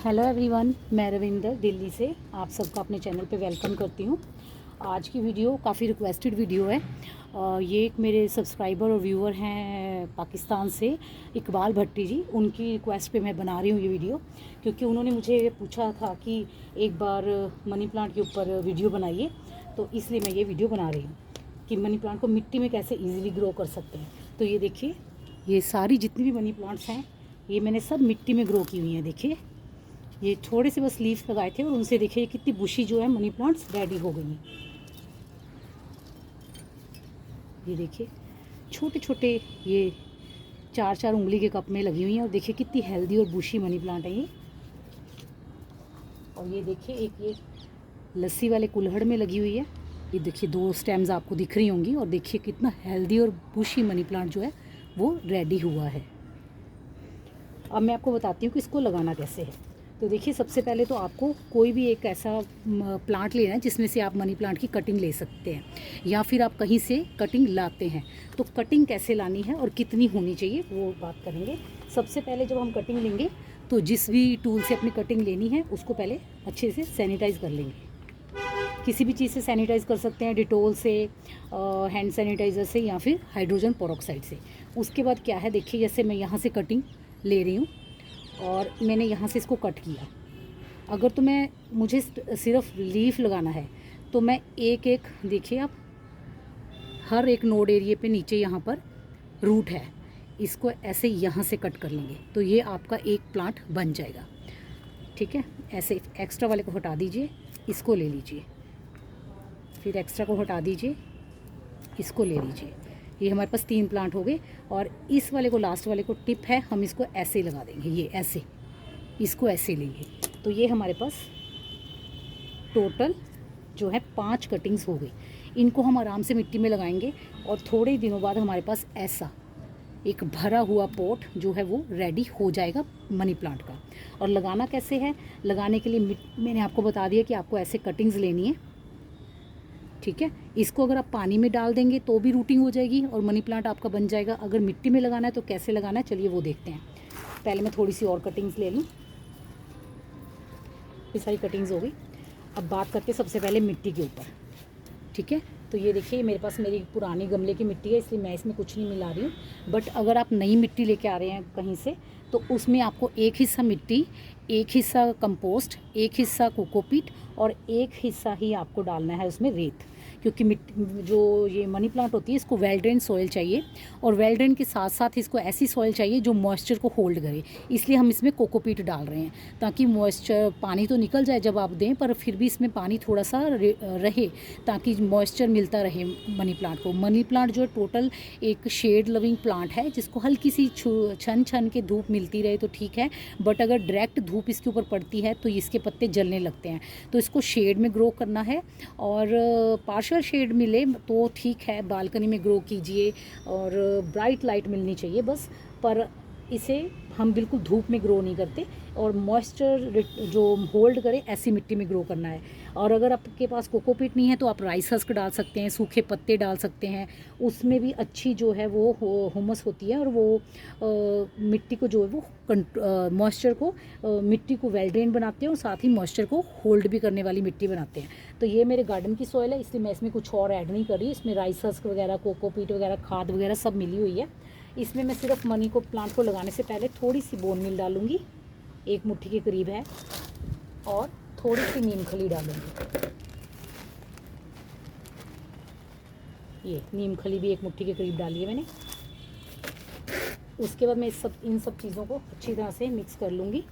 Hello everyone, मैं रविंदर दिल्ली से आप सबका अपने चैनल पे वेलकम करती हूँ। आज की वीडियो काफ़ी रिक्वेस्टेड वीडियो है। ये एक मेरे सब्सक्राइबर और व्यूअर हैं पाकिस्तान से, इकबाल भट्टी जी। उनकी रिक्वेस्ट पे मैं बना रही हूँ ये वीडियो, क्योंकि उन्होंने मुझे पूछा था कि एक बार मनी प्लांट के ऊपर वीडियो बनाइए, तो इसलिए मैं ये वीडियो बना रही हूँ कि मनी प्लांट को मिट्टी में कैसे ईज़िली ग्रो कर सकते हैं। तो ये देखिए, ये सारी जितनी भी मनी प्लांट्स हैं ये मैंने सब मिट्टी में ग्रो की हुई हैं। देखिए, ये थोड़े से बस लीव्स लगाए थे और उनसे देखिए कितनी बुशी जो है मनी प्लांट्स रेडी हो गई हैं। ये देखिए छोटे छोटे, ये 4-4 उंगली के कप में लगी हुई हैं और देखिए कितनी हेल्दी और बुशी मनी प्लांट है ये। और ये देखिए एक ये लस्सी वाले कुल्हड़ में लगी हुई है। ये देखिए 2 स्टेम्स आपको दिख रही होंगी और देखिए कितना हेल्दी और बुशी मनी प्लांट जो है वो रेडी हुआ है। अब मैं आपको बताती हूँ कि इसको लगाना कैसे है। तो देखिए, सबसे पहले तो आपको कोई भी एक ऐसा प्लांट लेना है जिसमें से आप मनी प्लांट की कटिंग ले सकते हैं, या फिर आप कहीं से कटिंग लाते हैं। तो कटिंग कैसे लानी है और कितनी होनी चाहिए वो बात करेंगे। सबसे पहले जब हम कटिंग लेंगे तो जिस भी टूल से अपनी कटिंग लेनी है उसको पहले अच्छे से सैनिटाइज़ कर लेंगे। किसी भी चीज़ से सैनिटाइज़ कर सकते हैं, डिटोल से, हैंड सैनिटाइज़र से, या फिर हाइड्रोजन पेरोक्साइड से। उसके बाद क्या है, देखिए जैसे मैं यहाँ से कटिंग ले रही हूँ और मैंने यहाँ से इसको कट किया। अगर तो मुझे सिर्फ लीफ लगाना है तो मैं एक एक, देखिए आप, हर एक नोड एरिए पे नीचे यहाँ पर रूट है, इसको ऐसे यहाँ से कट कर लेंगे तो ये आपका एक प्लांट बन जाएगा। ठीक है, ऐसे एक्स्ट्रा वाले को हटा दीजिए, इसको ले लीजिए, फिर एक्स्ट्रा को हटा दीजिए, इसको ले लीजिए। ये हमारे पास 3 प्लांट हो गए। और इस वाले को, लास्ट वाले को टिप है, हम इसको ऐसे लगा देंगे, ये ऐसे, इसको ऐसे लेंगे। तो ये हमारे पास टोटल जो है 5 कटिंग्स हो गई। इनको हम आराम से मिट्टी में लगाएंगे और थोड़े ही दिनों बाद हमारे पास ऐसा एक भरा हुआ पॉट जो है वो रेडी हो जाएगा मनी प्लांट का। और लगाना कैसे है, लगाने के लिए मैंने आपको बता दिया कि आपको ऐसे कटिंग्स लेनी है। ठीक है, इसको अगर आप पानी में डाल देंगे तो भी रूटिंग हो जाएगी और मनी प्लांट आपका बन जाएगा। अगर मिट्टी में लगाना है तो कैसे लगाना है, चलिए वो देखते हैं। पहले मैं थोड़ी सी और कटिंग्स ले लूँ। ये सारी कटिंग्स हो गई। अब बात करते हैं सबसे पहले मिट्टी के ऊपर। ठीक है, तो ये देखिए मेरे पास मेरी पुरानी गमले की मिट्टी है, इसलिए मैं इसमें कुछ नहीं मिला रही हूँ। बट अगर आप नई मिट्टी लेके आ रहे हैं कहीं से, तो उसमें आपको एक हिस्सा मिट्टी, एक हिस्सा कंपोस्ट, एक हिस्सा कोकोपीट और एक हिस्सा ही आपको डालना है उसमें रेत। क्योंकि मिट्टी जो ये मनी प्लांट होती है इसको वेल ड्रेन सॉइल चाहिए, और वेल ड्रेन के साथ साथ इसको ऐसी सॉइल चाहिए जो मॉइस्चर को होल्ड करे। इसलिए हम इसमें कोकोपीट डाल रहे हैं, ताकि मॉइस्चर, पानी तो निकल जाए जब आप दें, पर फिर भी इसमें पानी थोड़ा सा रहे, ताकि मॉइस्चर मिलता रहे मनी प्लांट को। मनी प्लांट जो टोटल एक शेड लविंग प्लांट है, जिसको हल्की सी छन छन के धूप मिलती रहे तो ठीक है, बट अगर डायरेक्ट धूप इसके ऊपर पड़ती है तो इसके पत्ते जलने लगते हैं। तो इसको शेड में ग्रो करना है, और पार्शियल शेड मिले तो ठीक है, बालकनी में ग्रो कीजिए, और ब्राइट लाइट मिलनी चाहिए बस। पर इसे हम बिल्कुल धूप में ग्रो नहीं करते, और मॉइस्चर जो होल्ड करे ऐसी मिट्टी में ग्रो करना है। और अगर आपके पास कोकोपीट नहीं है तो आप राइस हस्क डाल सकते हैं, सूखे पत्ते डाल सकते हैं, उसमें भी अच्छी जो है वो हुमस होती है, और वो मिट्टी को जो है वो मॉइस्चर को, मिट्टी को वेल ड्रेन बनाते हैं और साथ ही मॉइस्चर को होल्ड भी करने वाली मिट्टी बनाते हैं। तो ये मेरे गार्डन की सॉइल है, इसलिए मैं इसमें कुछ और ऐड नहीं कर रही। इसमें राइस हस्क वगैरह, कोकोपीट वगैरह, खाद वगैरह सब मिली हुई है। इसमें मैं सिर्फ मनी को प्लांट को लगाने से पहले थोड़ी सी बोन मील डालूंगी, 1 मुट्ठी के करीब है, और थोड़ी सी नीम खली डालूंगी। ये नीम खली भी 1 मुट्ठी के करीब डाली है मैंने। उसके बाद मैं इन सब चीज़ों को अच्छी तरह से मिक्स कर लूँगी।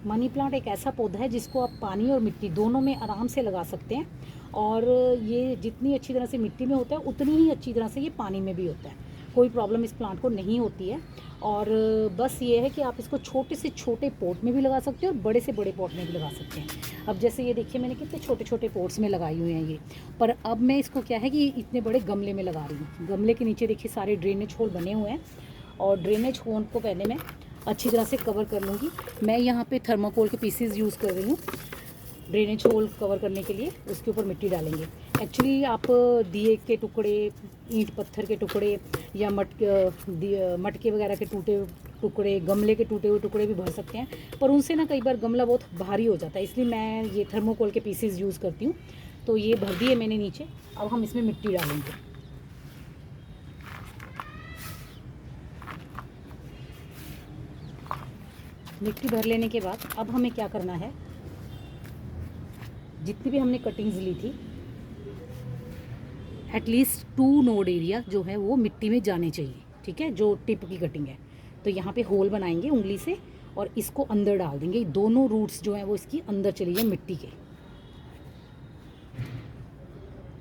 मनी प्लांट एक ऐसा पौधा है जिसको आप पानी और मिट्टी दोनों में आराम से लगा सकते हैं, और ये जितनी अच्छी तरह से मिट्टी में होता है उतनी ही अच्छी तरह से ये पानी में भी होता है। कोई प्रॉब्लम इस प्लांट को नहीं होती है। और बस ये है कि आप इसको छोटे से छोटे पॉट में भी लगा सकते हैं और बड़े से बड़े पॉट में भी लगा सकते हैं। अब जैसे ये देखिए मैंने कितने छोटे छोटे पॉट्स में लगाई हुए हैं ये, पर अब मैं इसको क्या है कि इतने बड़े गमले में लगा रही हूँ। गमले के नीचे देखिए सारे ड्रेनेज होल बने हुए हैं, और ड्रेनेज होल को पहले मैं अच्छी तरह से कवर कर लूँगी। मैं यहाँ पे थर्माकोल के पीसेस यूज़ कर रही हूँ। ड्रेनेज होल कवर करने के लिए उसके ऊपर मिट्टी डालेंगे। एक्चुअली आप दिए के टुकड़े, ईंट पत्थर के टुकड़े या मटके वगैरह के टूटे टुकड़े, गमले के टूटे हुए टुकड़े भी भर सकते हैं, पर उनसे ना कई बार गमला बहुत भारी हो जाता है, इसलिए मैं ये थर्मोकोल के पीसेस यूज़ करती हूँ। तो ये भर दिए मैंने नीचे। अब हम इसमें मिट्टी डालेंगे। मिट्टी भर लेने के बाद अब हमें क्या करना है, जितनी भी हमने कटिंग्स ली थी, एटलीस्ट 2 नोड एरिया जो है वो मिट्टी में जाने चाहिए, ठीक है, जो टिप की कटिंग है। तो यहाँ पे होल बनाएंगे उंगली से और इसको अंदर डाल देंगे। दोनों रूट्स जो हैं वो इसकी अंदर चली जाए मिट्टी के।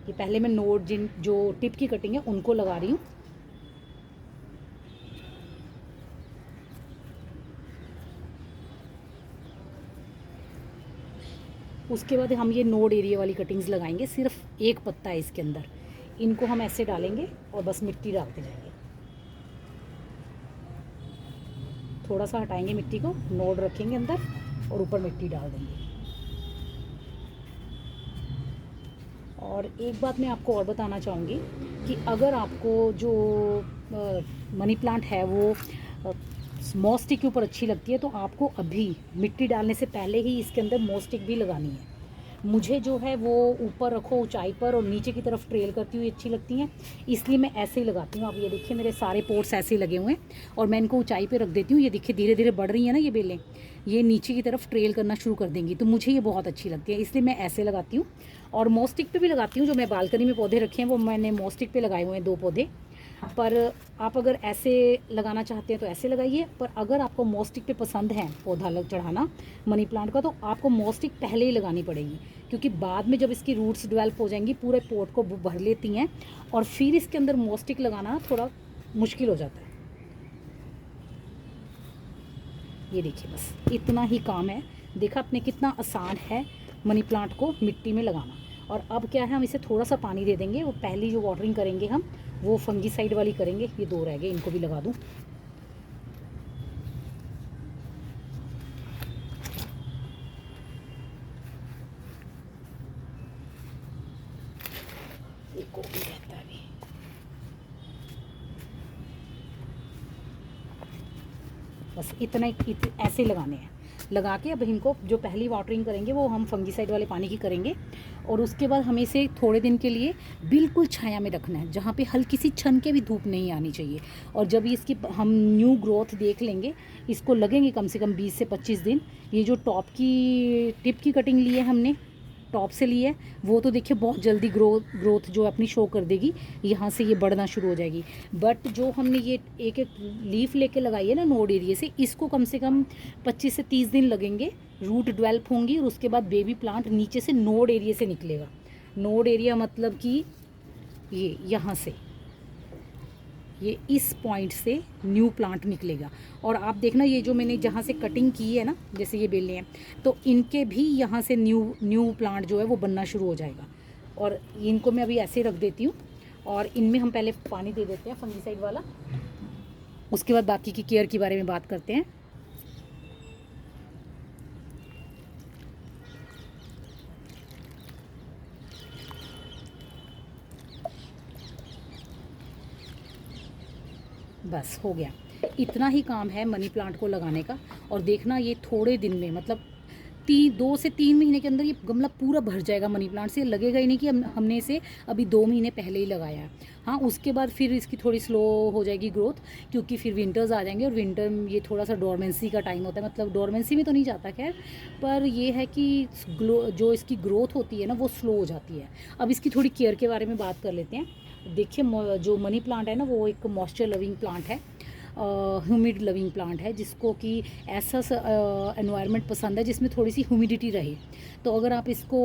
ये पहले मैं नोड जो टिप की कटिंग है उनको लगा रही हूँ। उसके बाद हम ये नोड एरिया वाली कटिंग्स लगाएंगे। सिर्फ एक पत्ता है इसके अंदर, इनको हम ऐसे डालेंगे और बस मिट्टी डालते जाएंगे। थोड़ा सा हटाएंगे मिट्टी को, नोड रखेंगे अंदर और ऊपर मिट्टी डाल देंगे। और एक बात मैं आपको और बताना चाहूँगी कि अगर आपको जो मनी प्लांट है वो मॉस्टिक के ऊपर अच्छी लगती है, तो आपको अभी मिट्टी डालने से पहले ही इसके अंदर मॉस्टिक भी लगानी है। मुझे जो है वो ऊपर रखो ऊंचाई पर और नीचे की तरफ ट्रेल करती हुई अच्छी लगती हैं, इसलिए मैं ऐसे ही लगाती हूँ। आप ये देखिए मेरे सारे पोर्ट्स ऐसे ही लगे हुए हैं और मैं इनको ऊंचाई पे रख देती हूँ। ये देखिए धीरे धीरे बढ़ रही है ना ये बेलें, ये नीचे की तरफ ट्रेल करना शुरू कर देंगी, तो मुझे ये बहुत अच्छी लगती है, इसलिए मैं ऐसे लगाती हूँ। और मॉस्टिक पे भी लगाती हूँ। जो मैं बालकनी में पौधे रखे हैं वो मैंने मॉस्टिक पे लगाए हुए हैं 2 पौधे। पर आप अगर ऐसे लगाना चाहते हैं तो ऐसे लगाइए, पर अगर आपको मॉस्टिक पे पसंद है पौधा चढ़ाना मनी प्लांट का, तो आपको मॉस्टिक पहले ही लगानी पड़ेगी, क्योंकि बाद में जब इसकी रूट्स डेवलप हो जाएंगी पूरे पोट को भर लेती हैं और फिर इसके अंदर मॉस्टिक लगाना थोड़ा मुश्किल हो जाता है। ये देखिए बस इतना ही काम है। देखा आपने कितना आसान है मनी प्लांट को मिट्टी में लगाना। और अब क्या है, हम इसे थोड़ा सा पानी दे देंगे। वो पहली जो वाटरिंग करेंगे हम वो फंगीसाइड वाली करेंगे। ये 2 रह गए, इनको भी लगा दूँ। एक को भी रहता है अभी। बस इतना ऐसे लगाने हैं। लगा के अब इनको जो पहली वाटरिंग करेंगे वो हम फंगीसाइड वाले पानी की करेंगे। और उसके बाद हमें इसे थोड़े दिन के लिए बिल्कुल छाया में रखना है, जहाँ पे हल्की सी छन के भी धूप नहीं आनी चाहिए। और जब इसकी हम न्यू ग्रोथ देख लेंगे, इसको लगेंगे कम से कम 20 से 25 दिन। ये जो टॉप की टिप की कटिंग ली है हमने, टॉप से ली है, वो तो देखिए बहुत जल्दी ग्रोथ जो अपनी शो कर देगी, यहाँ से ये बढ़ना शुरू हो जाएगी। बट जो हमने ये एक एक लीफ लेके लगाई है ना नोड एरिया से, इसको कम से कम 25 से 30 दिन लगेंगे, रूट डेवलप होंगी और उसके बाद बेबी प्लांट नीचे से नोड एरिया से निकलेगा। नोड एरिया मतलब कि ये यहाँ से, ये इस पॉइंट से न्यू प्लांट निकलेगा। और आप देखना ये जो मैंने जहाँ से कटिंग की है ना, जैसे ये बेलें हैं, तो इनके भी यहाँ से न्यू प्लांट जो है वो बनना शुरू हो जाएगा। और इनको मैं अभी ऐसे रख देती हूँ और इनमें हम पहले पानी दे देते हैं फंगीसाइड वाला, उसके बाद बाकी की केयर के बारे में बात करते हैं। बस हो गया, इतना ही काम है मनी प्लांट को लगाने का। और देखना ये थोड़े दिन में, मतलब 2 से 3 महीने के अंदर ये गमला पूरा भर जाएगा मनी प्लांट से। लगेगा ही नहीं कि हमने इसे अभी 2 महीने पहले ही लगाया है। हाँ, उसके बाद फिर इसकी थोड़ी स्लो हो जाएगी ग्रोथ, क्योंकि फिर विंटर्स आ जाएंगे और विंटर में ये थोड़ा सा डोरमेंसी का टाइम होता है। मतलब डोरमेंसी में तो नहीं जाता खैर, पर ये है कि जो इसकी ग्रोथ होती है ना वो स्लो हो जाती है। अब इसकी थोड़ी केयर के बारे में बात कर लेते हैं। देखिए जो मनी प्लांट है ना वो एक मॉइस्चर लविंग प्लांट है, ह्यूमिड लविंग प्लांट है, जिसको कि ऐसा एनवायरनमेंट पसंद है जिसमें थोड़ी सी ह्यूमिडिटी रहे। तो अगर आप इसको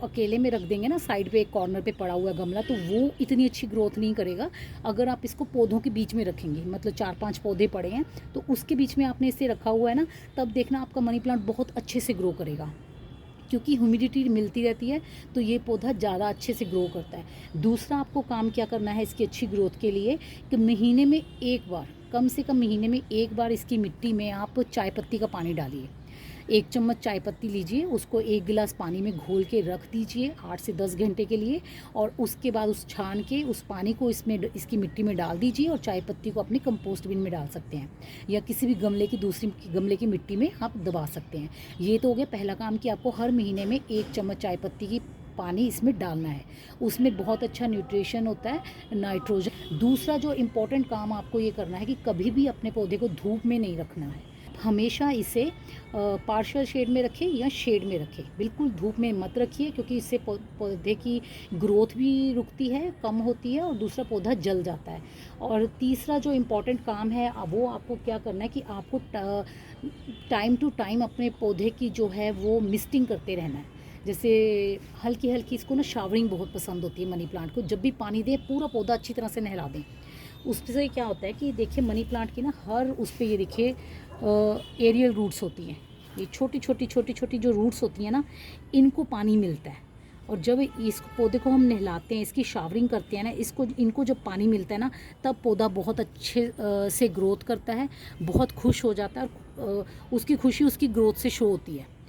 अकेले में रख देंगे ना साइड पे एक कॉर्नर पे पड़ा हुआ गमला, तो वो इतनी अच्छी ग्रोथ नहीं करेगा। अगर आप इसको पौधों के बीच में रखेंगे, मतलब 4-5 पौधे पड़े हैं तो उसके बीच में आपने इसे रखा हुआ है ना, तब देखना आपका मनी प्लांट बहुत अच्छे से ग्रो करेगा, क्योंकि ह्यूमिडिटी मिलती रहती है तो ये पौधा ज़्यादा अच्छे से ग्रो करता है। दूसरा आपको काम क्या करना है इसकी अच्छी ग्रोथ के लिए, कि महीने में एक बार, कम से कम महीने में एक बार इसकी मिट्टी में आप चाय पत्ती का पानी डालिए। 1 चम्मच चाय पत्ती लीजिए, उसको 1 गिलास पानी में घोल के रख दीजिए 8 से 10 घंटे के लिए, और उसके बाद उस छान के उस पानी को इसकी मिट्टी में डाल दीजिए और चाय पत्ती को अपने कंपोस्ट बिन में डाल सकते हैं, या किसी भी दूसरी गमले की मिट्टी में आप दबा सकते हैं। ये तो हो गया पहला काम कि आपको हर महीने में 1 चम्मच चाय पत्ती की पानी इसमें डालना है। उसमें बहुत अच्छा न्यूट्रिशन होता है, नाइट्रोजन। दूसरा जो इम्पोर्टेंट काम आपको ये करना है कि कभी भी अपने पौधे को धूप में नहीं रखना है, हमेशा इसे पार्शियल शेड में रखें या शेड में रखें, बिल्कुल धूप में मत रखिए, क्योंकि इससे पौधे की ग्रोथ भी रुकती है, कम होती है, और दूसरा पौधा जल जाता है। और तीसरा जो इम्पोर्टेंट काम है वो आपको क्या करना है कि आपको टाइम टू टाइम अपने पौधे की जो है वो मिस्टिंग करते रहना है। जैसे हल्की हल्की, इसको ना शावरिंग बहुत पसंद होती है मनी प्लांट को, जब भी पानी दें पूरा पौधा अच्छी तरह से नहला दें। उससे क्या होता है कि देखिए मनी प्लांट की ना हर उस पर ये देखिए एरियल रूट्स होती हैं, ये छोटी छोटी जो रूट्स होती हैं ना, इनको पानी मिलता है। और जब इस पौधे को हम नहलाते हैं, इसकी शावरिंग करते हैं ना, इनको जब पानी मिलता है ना, तब पौधा बहुत अच्छे से ग्रोथ करता है, बहुत खुश हो जाता है, और उसकी खुशी उसकी ग्रोथ से शो होती है।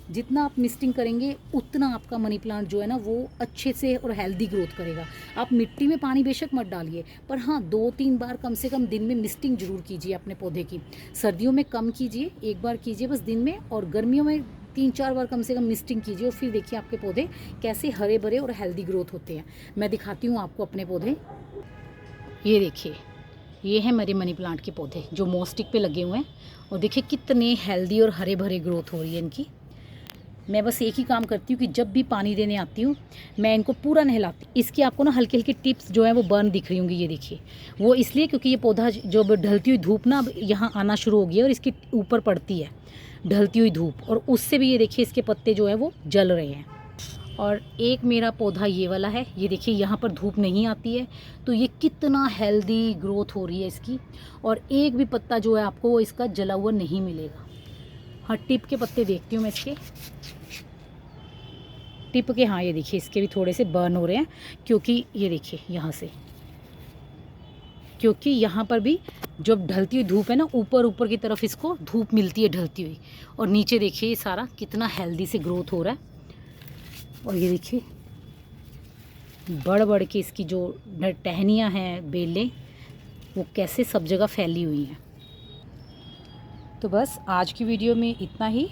जितना आप मिस्टिंग करेंगे उतना आपका मनी प्लांट जो है ना वो अच्छे से और हेल्दी ग्रोथ करेगा। आप मिट्टी में पानी बेशक मत डालिए, पर हाँ 2-3 बार कम से कम दिन में मिस्टिंग ज़रूर कीजिए अपने पौधे की। सर्दियों में कम कीजिए, 1 बार कीजिए बस दिन में, और गर्मियों में 3-4 बार कम से कम मिस्टिंग कीजिए, और फिर देखिए आपके पौधे कैसे हरे भरे और हेल्दी ग्रोथ होते हैं। मैं दिखाती हूँ आपको अपने पौधे। ये देखिए, ये है मेरे मनी प्लांट के पौधे जो मोस्टिक पे लगे हुए हैं, और देखिए कितने हेल्दी और हरे भरे ग्रोथ हो रही है इनकी। मैं बस एक ही काम करती हूँ कि जब भी पानी देने आती हूँ मैं इनको पूरा नहलाती हूँ। इसकी आपको ना हल्की हल्की टिप्स जो है वो बर्न दिख रही होंगी, ये देखिए, वो इसलिए क्योंकि ये पौधा जब ढलती हुई धूप ना अब यहाँ आना शुरू हो गई है और इसके ऊपर पड़ती है ढलती हुई धूप, और उससे भी ये देखिए इसके पत्ते जो है वो जल रहे हैं। और एक मेरा पौधा ये वाला है, ये देखिए यहाँ पर धूप नहीं आती है, तो ये कितना हेल्दी ग्रोथ हो रही है इसकी, और एक भी पत्ता जो है आपको वो इसका जला हुआ नहीं मिलेगा। हाँ, टिप के पत्ते देखती हूँ मैं इसके, टिप के, हाँ ये देखिए इसके भी थोड़े से बर्न हो रहे हैं, क्योंकि ये देखिए यहाँ से, क्योंकि यहाँ पर भी जब ढलती हुई धूप है ना, ऊपर ऊपर की तरफ इसको धूप मिलती है ढलती हुई, और नीचे देखिए ये सारा कितना हेल्दी से ग्रोथ हो रहा है। और ये देखिए बढ़ बढ़ के इसकी जो टहनियाँ हैं, बेलें, वो कैसे सब जगह फैली हुई हैं। तो बस आज की वीडियो में इतना ही।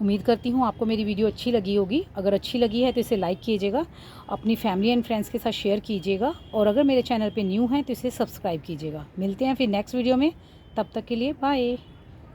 उम्मीद करती हूँ आपको मेरी वीडियो अच्छी लगी होगी। अगर अच्छी लगी है तो इसे लाइक कीजिएगा, अपनी फैमिली एंड फ्रेंड्स के साथ शेयर कीजिएगा, और अगर मेरे चैनल पे न्यू हैं तो इसे सब्सक्राइब कीजिएगा। मिलते हैं फिर नेक्स्ट वीडियो में, तब तक के लिए बाय।